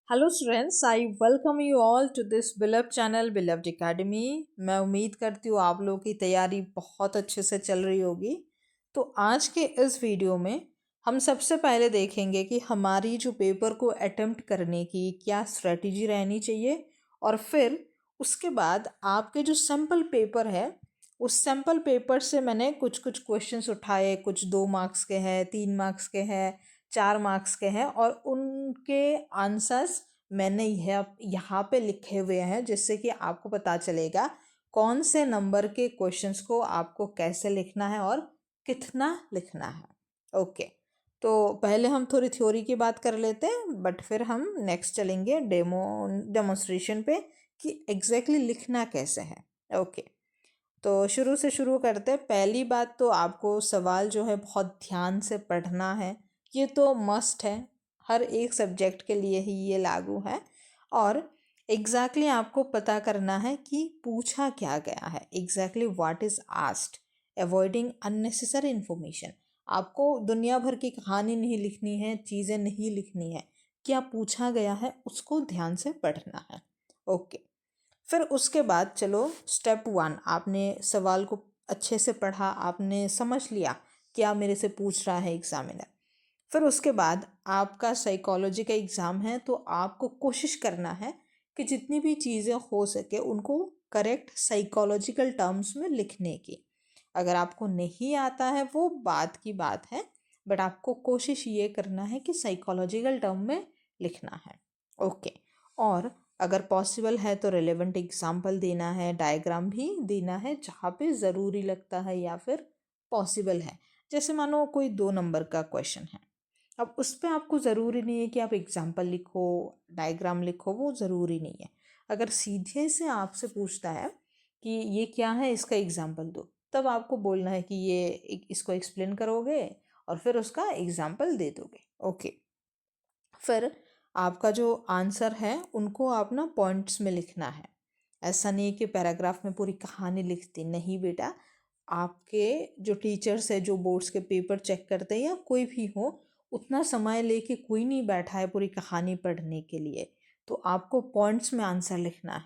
Hello students, I welcome you all to this beloved channel beloved academy. मैं उम्मीद करती हूँ आप लोगों की तैयारी बहुत अच्छे से चल रही होगी। तो आज के इस वीडियो में हम सबसे पहले देखेंगे कि हमारी जो पेपर को अटेम्प्ट करने की क्या स्ट्रेटजी रहनी चाहिए, और फिर उसके बाद आपके जो सैम्पल पेपर है उस सैम्पल पेपर से मैंने कुछ कुछ क्वेश्चंस उठाए। कुछ 2 मार्क्स के हैं, 3 मार्क्स के हैं, 4 मार्क्स के हैं, और उनके आंसर्स मैंने यहाँ पे लिखे हुए हैं, जिससे कि आपको पता चलेगा कौन से नंबर के क्वेश्चंस को आपको कैसे लिखना है और कितना लिखना है। ओके, तो पहले हम थोड़ी थ्योरी की बात कर लेते हैं, बट फिर हम नेक्स्ट चलेंगे डेमोन्स्ट्रेशन पे कि एग्जैक्टली लिखना कैसे है। ओके, तो शुरू से शुरू करते हैं। पहली बात तो आपको सवाल जो है बहुत ध्यान से पढ़ना है। ये तो मस्ट है, हर एक सब्जेक्ट के लिए ही ये लागू है। और एग्जैक्टली आपको पता करना है कि पूछा क्या गया है, exactly what is asked, avoiding unnecessary information. आपको दुनिया भर की कहानी नहीं लिखनी है, चीज़ें नहीं लिखनी है। क्या पूछा गया है उसको ध्यान से पढ़ना है। ओके, फिर उसके बाद चलो स्टेप 1, आपने सवाल को अच्छे से पढ़ा, आपने समझ लिया क्या मेरे से पूछ रहा है एग्जामिनर। फिर उसके बाद आपका साइकोलॉजी का एग्ज़ाम है, तो आपको कोशिश करना है कि जितनी भी चीज़ें हो सके उनको करेक्ट साइकोलॉजिकल टर्म्स में लिखने की। अगर आपको नहीं आता है वो बात की बात है, बट आपको कोशिश ये करना है कि साइकोलॉजिकल टर्म में लिखना है। ओके, और अगर पॉसिबल है तो रिलेवेंट एग्जाम्पल देना है, डायग्राम भी देना है जहाँ पे ज़रूरी लगता है या फिर पॉसिबल है। जैसे मानो कोई 2 नंबर का क्वेश्चन है, अब उस पर आपको ज़रूरी नहीं है कि आप एग्जाम्पल लिखो, डायग्राम लिखो, वो ज़रूरी नहीं है। अगर सीधे से आपसे पूछता है कि ये क्या है, इसका एग्जाम्पल दो, तब आपको बोलना है कि ये इसको एक्सप्लेन करोगे और फिर उसका एग्जाम्पल दे दोगे। ओके, फिर आपका जो आंसर है उनको आप ना पॉइंट्स में लिखना है। ऐसा नहीं कि पैराग्राफ में पूरी कहानी लिखती, नहीं बेटा। आपके जो टीचर्स है, जो बोर्ड्स के पेपर चेक करते हैं या कोई भी हो, उतना समय लेके कोई नहीं बैठा है पूरी कहानी पढ़ने के लिए। तो आपको पॉइंट्स में आंसर लिखना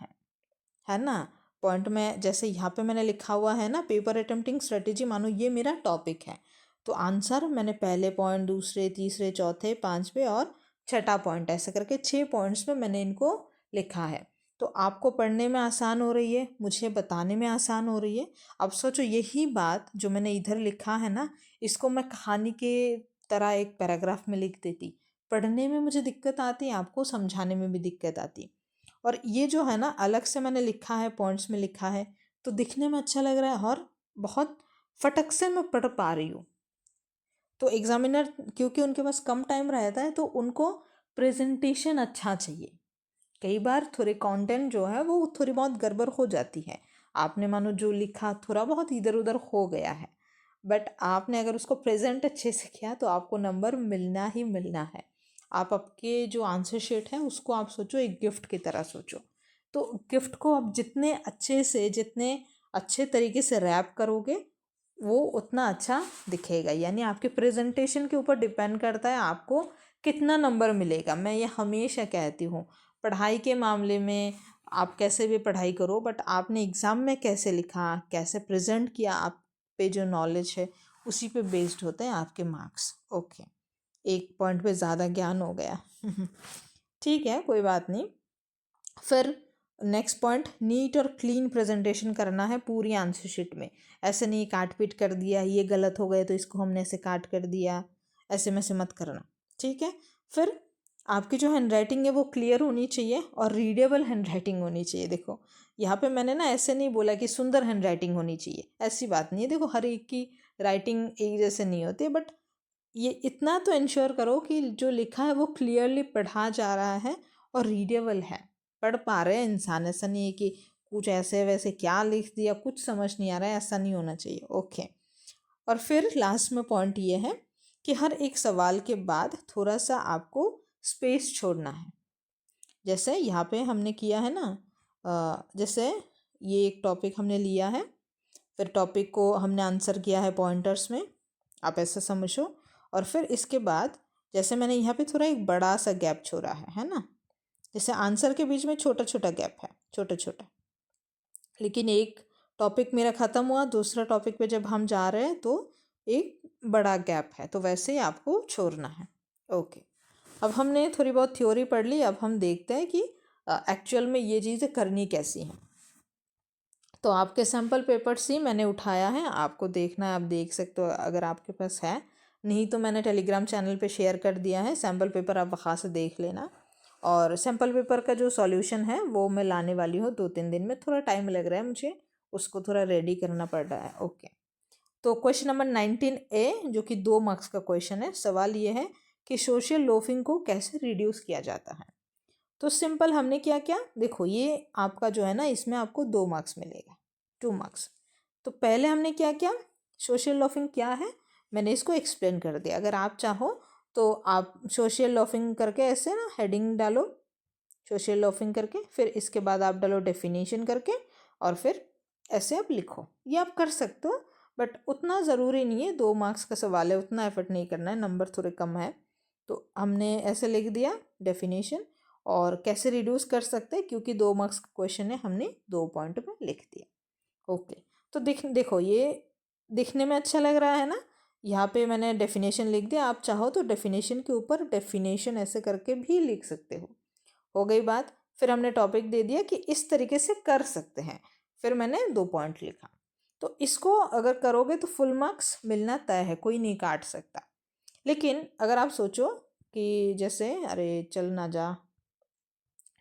है ना। पॉइंट में जैसे यहाँ पे मैंने लिखा हुआ है ना, पेपर अटेम्प्टिंग स्ट्रेटेजी, मानो ये मेरा टॉपिक है, तो आंसर मैंने पहले पॉइंट, दूसरे, तीसरे, चौथे, पांचवे और छठा पॉइंट, ऐसे करके 6 पॉइंट्स में मैंने इनको लिखा है। तो आपको पढ़ने में आसान हो रही है, मुझे बताने में आसान हो रही है। अब सोचो यही बात जो मैंने इधर लिखा है ना, इसको मैं कहानी के तरह एक पैराग्राफ में लिख देती, पढ़ने में मुझे दिक्कत आती, आपको समझाने में भी दिक्कत आती। और ये जो है ना अलग से मैंने लिखा है, पॉइंट्स में लिखा है, तो दिखने में अच्छा लग रहा है और बहुत फटक से मैं पढ़ पा रही हूँ। तो एग्जामिनर, क्योंकि उनके पास कम टाइम रहता है, तो उनको प्रेजेंटेशन अच्छा चाहिए। कई बार थोड़े कंटेंट जो है वो थोड़ी बहुत गड़बड़ हो जाती है। आपने मानो जो लिखा थोड़ा बहुत इधर उधर हो गया है, बट आपने अगर उसको प्रेजेंट अच्छे से किया तो आपको नंबर मिलना ही मिलना है। आप आपके जो आंसर शीट है उसको आप सोचो एक गिफ्ट की तरह सोचो। तो गिफ्ट को आप जितने अच्छे से, जितने अच्छे तरीके से रैप करोगे, वो उतना अच्छा दिखेगा। यानी आपके प्रेजेंटेशन के ऊपर डिपेंड करता है आपको कितना नंबर मिलेगा। मैं ये हमेशा कहती हूँ, पढ़ाई के मामले में आप कैसे भी पढ़ाई करो, बट आपने एग्ज़ाम में कैसे लिखा, कैसे प्रेजेंट किया, आप पे जो नॉलेज है उसी पे बेस्ड होते हैं आपके मार्क्स। ओके, एक पॉइंट पे ज़्यादा ज्ञान हो गया। ठीक है, कोई बात नहीं। फिर नेक्स्ट पॉइंट, नीट और क्लीन प्रेजेंटेशन करना है पूरी आंसर शीट में। ऐसे नहीं काट पीट कर दिया, ये गलत हो गए तो इसको हमने ऐसे काट कर दिया, ऐसे में से मत करना। ठीक है, फिर आपकी जो हैंड राइटिंग है वो क्लियर होनी चाहिए और रीडेबल हैंड राइटिंग होनी चाहिए। देखो यहाँ पे मैंने ना ऐसे नहीं बोला कि सुंदर हैंड राइटिंग होनी चाहिए, ऐसी बात नहीं है। देखो हर एक की राइटिंग एक जैसे नहीं होती, बट ये इतना तो इंश्योर करो कि जो लिखा है वो क्लियरली पढ़ा जा रहा है और रीडेबल है, पढ़ पा रहे हैं इंसान। ऐसा नहीं है कि कुछ ऐसे वैसे क्या लिख दिया, कुछ समझ नहीं आ रहा है, ऐसा नहीं होना चाहिए। ओके, और फिर लास्ट में पॉइंट ये है कि हर एक सवाल के बाद थोड़ा सा आपको स्पेस छोड़ना है। जैसे यहाँ पे हमने किया है ना, जैसे ये एक टॉपिक हमने लिया है, फिर टॉपिक को हमने आंसर किया है पॉइंटर्स में, आप ऐसा समझो। और फिर इसके बाद जैसे मैंने यहाँ पे थोड़ा एक बड़ा सा गैप छोड़ा है ना, जैसे आंसर के बीच में छोटा छोटा गैप है, छोटा छोटा, लेकिन एक टॉपिक मेरा ख़त्म हुआ, दूसरा टॉपिक पे जब हम जा रहे हैं तो एक बड़ा गैप है, तो वैसे ही आपको छोड़ना है। ओके, अब हमने थोड़ी बहुत थ्योरी पढ़ ली, अब हम देखते हैं कि एक्चुअल में ये चीज़ें करनी कैसी हैं। तो आपके सैम्पल पेपर्स ही मैंने उठाया है, आपको देखना है आप देख सकते हो अगर आपके पास है, नहीं तो मैंने टेलीग्राम चैनल पे शेयर कर दिया है सैम्पल पेपर, आप वहाँ से देख लेना। और सैम्पल पेपर का जो सॉल्यूशन है वो मैं लाने वाली हूँ 2-3 दिन में, थोड़ा टाइम लग रहा है मुझे, उसको थोड़ा रेडी करना पड़ रहा है। ओके, तो क्वेश्चन नंबर 19A जो कि 2 मार्क्स का क्वेश्चन है, सवाल ये है कि सोशल लोफिंग को कैसे रिड्यूस किया जाता है। तो सिंपल हमने क्या किया, देखो ये आपका जो है ना, इसमें आपको 2 मार्क्स मिलेगा, 2 मार्क्स। तो पहले हमने क्या किया, सोशल लॉफिंग क्या है मैंने इसको एक्सप्लेन कर दिया। अगर आप चाहो तो आप सोशल लॉफिंग करके ऐसे ना हेडिंग डालो, सोशल लॉफिंग करके, फिर इसके बाद आप डालो डेफिनेशन करके, और फिर ऐसे आप लिखो, ये आप कर सकते हो, बट उतना ज़रूरी नहीं है, 2 मार्क्स का सवाल है, उतना एफर्ट नहीं करना है, नंबर थोड़े कम है। तो हमने ऐसे लिख दिया डेफिनेशन, और कैसे रिड्यूस कर सकते हैं, क्योंकि 2 मार्क्स का क्वेश्चन है, हमने 2 पॉइंट में लिख दिया। ओके, तो देखो ये दिखने में अच्छा लग रहा है ना, यहाँ पे मैंने डेफिनेशन लिख दिया, आप चाहो तो डेफिनेशन के ऊपर डेफिनेशन ऐसे करके भी लिख सकते हो गई बात। फिर हमने टॉपिक दे दिया कि इस तरीके से कर सकते हैं, फिर मैंने 2 पॉइंट लिखा। तो इसको अगर करोगे तो फुल मार्क्स मिलना तय है, कोई नहीं काट सकता। लेकिन अगर आप सोचो कि जैसे अरे चल ना जा,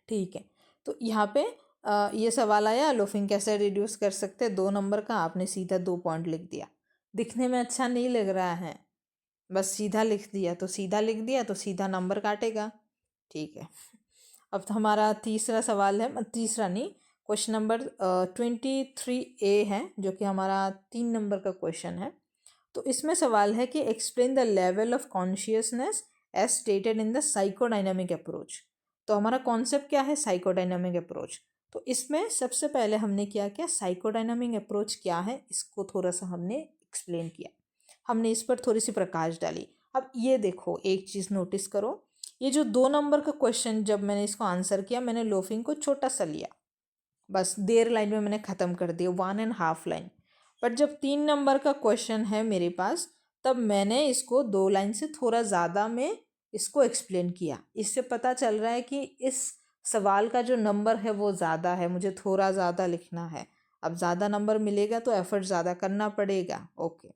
ठीक है, तो यहाँ पे ये सवाल आया लोफिंग कैसे रिड्यूस कर सकते हैं, 2 नंबर का, आपने सीधा 2 पॉइंट लिख दिया, दिखने में अच्छा नहीं लग रहा है, बस सीधा लिख दिया, तो सीधा लिख दिया तो सीधा नंबर काटेगा, ठीक है। अब तो हमारा तीसरा सवाल है, तीसरा नहीं, क्वेश्चन नंबर 23A है, जो कि हमारा 3 नंबर का क्वेश्चन है। तो इसमें सवाल है कि explain the level of consciousness as stated in the psychodynamic approach. तो हमारा कॉन्सेप्ट क्या है, साइकोडायनामिक अप्रोच। तो इसमें सबसे पहले हमने क्या किया, साइकोडायनामिक अप्रोच क्या है इसको थोड़ा सा हमने एक्सप्लेन किया, हमने इस पर थोड़ी सी प्रकाश डाली। अब ये देखो एक चीज़ नोटिस करो, ये जो 2 नंबर का क्वेश्चन जब मैंने इसको आंसर किया, मैंने लोफिंग को छोटा सा लिया, बस 1.5 लाइन में मैंने ख़त्म कर दिया, 1.5 लाइन। बट जब 3 नंबर का क्वेश्चन है मेरे पास, तब मैंने इसको 2 लाइन से थोड़ा ज़्यादा में इसको एक्सप्लेन किया। इससे पता चल रहा है कि इस सवाल का जो नंबर है वो ज़्यादा है, मुझे थोड़ा ज़्यादा लिखना है। अब ज़्यादा नंबर मिलेगा तो एफर्ट ज़्यादा करना पड़ेगा। ओके,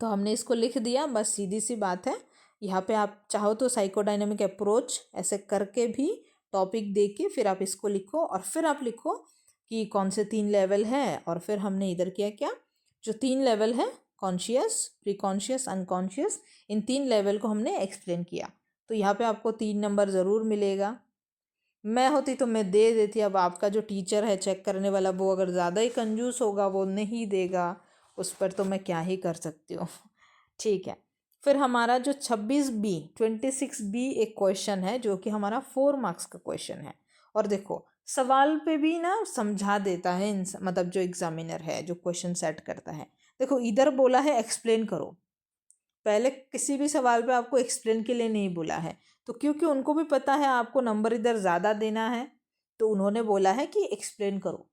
तो हमने इसको लिख दिया, बस सीधी सी बात है। यहाँ पे आप चाहो तो साइकोडायनामिक अप्रोच ऐसे करके भी टॉपिक दे के फिर आप इसको लिखो, और फिर आप लिखो कि कौन से 3 लेवल है, और फिर हमने इधर किया क्या, जो 3 लेवल है, कॉन्शियस, प्री कॉन्शियस, अनकॉन्शियस, इन 3 लेवल को हमने एक्सप्लेन किया। तो यहाँ पे आपको 3 नंबर ज़रूर मिलेगा। मैं होती तो मैं दे देती, अब आपका जो टीचर है चेक करने वाला, वो अगर ज़्यादा ही कंजूस होगा वो नहीं देगा, उस पर तो मैं क्या ही कर सकती हूँ। ठीक है, फिर हमारा जो 26B एक क्वेश्चन है, जो कि हमारा 4 मार्क्स का क्वेश्चन है। और देखो सवाल पे भी ना समझा देता है मतलब जो एग्जामिनर है, जो क्वेश्चन सेट करता है। देखो इधर बोला है एक्सप्लेन करो, पहले किसी भी सवाल पे आपको एक्सप्लेन के लिए नहीं बोला है, तो क्योंकि उनको भी पता है आपको नंबर इधर ज़्यादा देना है, तो उन्होंने बोला है कि एक्सप्लेन करो।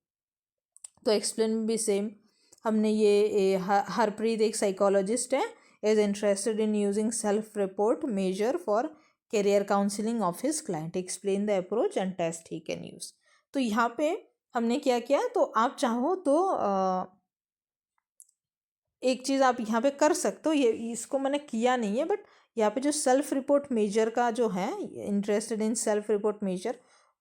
तो एक्सप्लेन में भी सेम हमने ये हरप्रीत एक साइकोलॉजिस्ट है, is interested in using self report measure for career counselling of his client, explain the approach and test he can use. तो यहाँ पे हमने क्या किया, तो आप चाहो तो एक चीज़ आप यहाँ पे कर सकते हो, ये इसको मैंने किया नहीं है, बट यहाँ पे जो सेल्फ रिपोर्ट मेजर का जो है, interested in self report measure,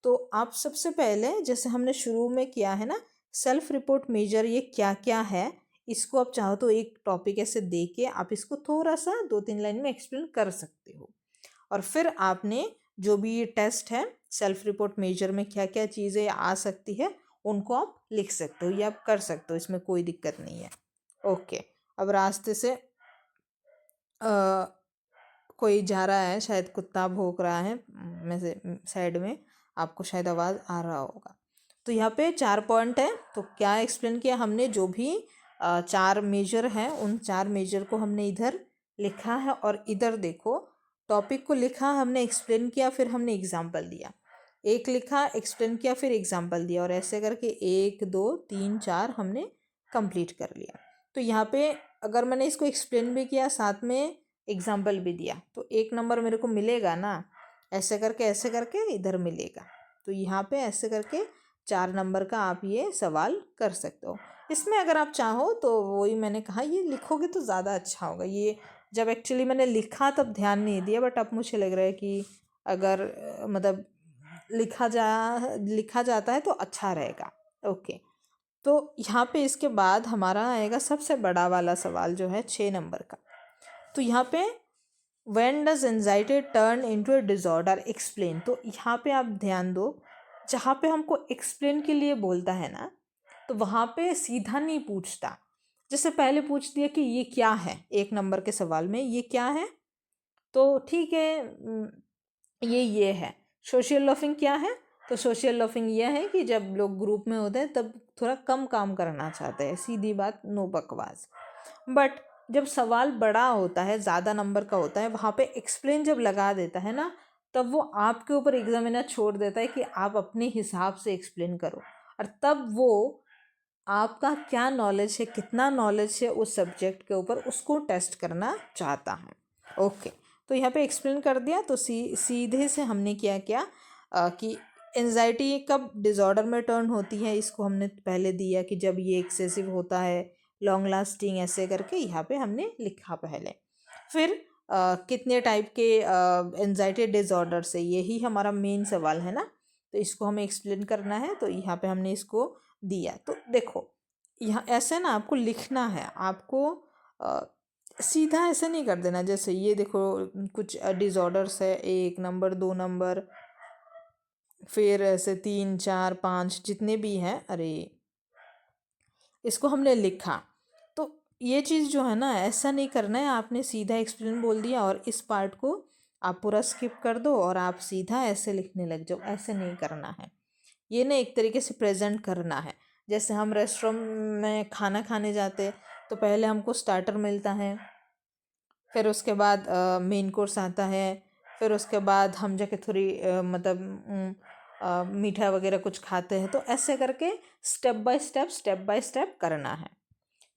तो आप सबसे पहले जैसे हमने शुरू में किया है ना, सेल्फ रिपोर्ट मेजर ये क्या क्या है, इसको आप चाहो तो एक टॉपिक ऐसे दे के आप इसको थोड़ा सा 2-3 लाइन में एक्सप्लेन कर सकते हो। और फिर आपने जो भी ये टेस्ट है सेल्फ रिपोर्ट मेजर में क्या क्या चीज़ें आ सकती है, उनको आप लिख सकते हो, ये आप कर सकते हो, इसमें कोई दिक्कत नहीं है। ओके, अब रास्ते से कोई जा रहा है, शायद कुत्ता भौंक रहा है, में से साइड में आपको शायद आवाज़ आ रहा होगा। तो यहाँ पे 4 पॉइंट है, तो क्या एक्सप्लेन किया हमने, जो भी 4 मेजर हैं उन 4 मेजर को हमने इधर लिखा है, और इधर देखो टॉपिक को लिखा हमने, एक्सप्लेन किया, फिर हमने एग्जाम्पल दिया। एक लिखा, एक्सप्लेन किया, फिर एग्जाम्पल दिया, और ऐसे करके 1 2 3 4 हमने कंप्लीट कर लिया। तो यहाँ पे अगर मैंने इसको एक्सप्लेन भी किया, साथ में एग्जाम्पल भी दिया, तो 1 नंबर मेरे को मिलेगा ना। ऐसे करके इधर मिलेगा। तो यहाँ पे ऐसे करके 4 नंबर का आप ये सवाल कर सकते हो। इसमें अगर आप चाहो तो वही मैंने कहा, ये लिखोगे तो ज़्यादा अच्छा होगा। ये जब एक्चुअली मैंने लिखा तब ध्यान नहीं दिया, बट अब मुझे लग रहा है कि अगर मतलब लिखा जाता है तो अच्छा रहेगा। ओके, तो यहाँ पे इसके बाद हमारा आएगा सबसे बड़ा वाला सवाल, जो है 6 नंबर का। तो यहाँ पे when does anxiety turn into A disorder, explain. तो यहाँ पे आप ध्यान दो, जहाँ पे हमको एक्सप्लेन के लिए बोलता है ना, तो वहाँ पे सीधा नहीं पूछता। जैसे पहले पूछ दिया कि ये क्या है, 1 नंबर के सवाल में ये क्या है, तो ठीक है, ये है। सोशल लॉफिंग क्या है, तो सोशल लॉफिंग यह है कि जब लोग ग्रुप में होते हैं तब थोड़ा कम काम करना चाहते हैं, सीधी बात, नो बकवास। बट जब सवाल बड़ा होता है, ज़्यादा नंबर का होता है, वहाँ पे एक्सप्लेन जब लगा देता है ना, तब वो आपके ऊपर एग्जामिनर छोड़ देता है कि आप अपने हिसाब से एक्सप्लेन करो, और तब वो आपका क्या नॉलेज है, कितना नॉलेज है उस सब्जेक्ट के ऊपर, उसको टेस्ट करना चाहता है। ओके, तो यहाँ पे एक्सप्लेन कर दिया। तो सीधे से हमने क्या किया कि एंजाइटी कब डिसऑर्डर में टर्न होती है, इसको हमने पहले दिया कि जब ये एक्सेसिव होता है, लॉन्ग लास्टिंग, ऐसे करके यहाँ पे हमने लिखा पहले। फिर कितने टाइप के एंजाइटी डिसऑर्डर से, यही हमारा मेन सवाल है ना, तो इसको हमें एक्सप्लेन करना है। तो यहाँ पे हमने इसको दिया। तो देखो, यहाँ ऐसे ना आपको लिखना है, आपको सीधा ऐसे नहीं कर देना। जैसे ये देखो, कुछ डिसऑर्डर्स है, 1 नंबर, 2 नंबर, फिर ऐसे 3 4 5 जितने भी हैं, अरे इसको हमने लिखा। तो ये चीज़ जो है ना, ऐसा नहीं करना है। आपने सीधा एक्सप्लेन बोल दिया और इस पार्ट को आप पूरा स्किप कर दो और आप सीधा ऐसे लिखने लग जाओ, ऐसे नहीं करना है। ये ना एक तरीके से प्रेजेंट करना है। जैसे हम रेस्टोरेंट में खाना खाने जाते, तो पहले हमको स्टार्टर मिलता है, फिर उसके बाद मेन कोर्स आता है, फिर उसके बाद हम जाके थोड़ी मीठा वगैरह कुछ खाते हैं। तो ऐसे करके स्टेप बाय स्टेप करना है।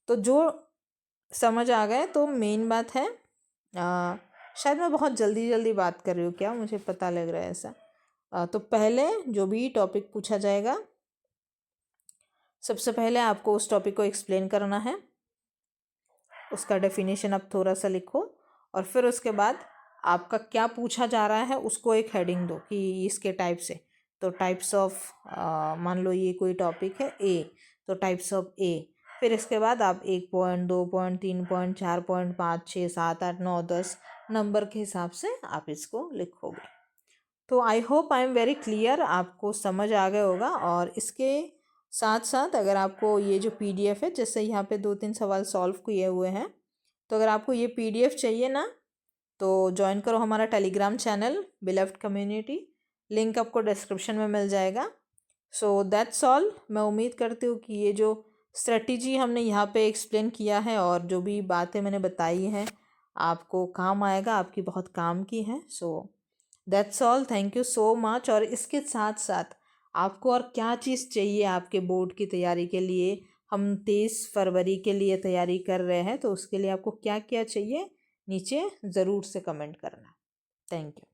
तो जो समझ आ गए, तो मेन बात है, शायद मैं बहुत जल्दी जल्दी बात कर रही हूँ, क्या मुझे पता लग रहा है ऐसा। तो पहले जो भी टॉपिक पूछा जाएगा, सबसे पहले आपको उस टॉपिक को एक्सप्लेन करना है, उसका डेफिनेशन आप थोड़ा सा लिखो, और फिर उसके बाद आपका क्या पूछा जा रहा है उसको एक हेडिंग दो कि इसके टाइप से। तो टाइप्स ऑफ, मान लो ये कोई टॉपिक है ए, तो टाइप्स ऑफ ए। फिर इसके बाद आप 1 point, 2 point, 3 point, 4 point, 5 6 7 8 9 10 number के हिसाब से आप इसको लिखोगे। तो I hope I am very clear, आपको समझ आ गया होगा। और इसके साथ साथ अगर आपको ये जो पीडीएफ है, जैसे यहाँ पे 2-3 सवाल सॉल्व किए हुए हैं, तो अगर आपको ये पीडीएफ चाहिए ना, तो ज्वाइन करो हमारा Telegram channel beloved community, link आपको डिस्क्रिप्शन में मिल जाएगा। So that's all. मैं उम्मीद करती हूँ कि ये जो स्ट्रेटजी हमने यहाँ पे एक्सप्लेन किया है और जो भी बातें मैंने बताई हैं आपको काम आएगा, आपकी बहुत काम की है। So that's all, thank you so much. और इसके साथ साथ आपको और क्या चीज़ चाहिए आपके बोर्ड की तैयारी के लिए, हम 23 फरवरी के लिए तैयारी कर रहे हैं, तो उसके लिए आपको क्या क्या चाहिए नीचे ज़रूर से कमेंट करना। Thank you.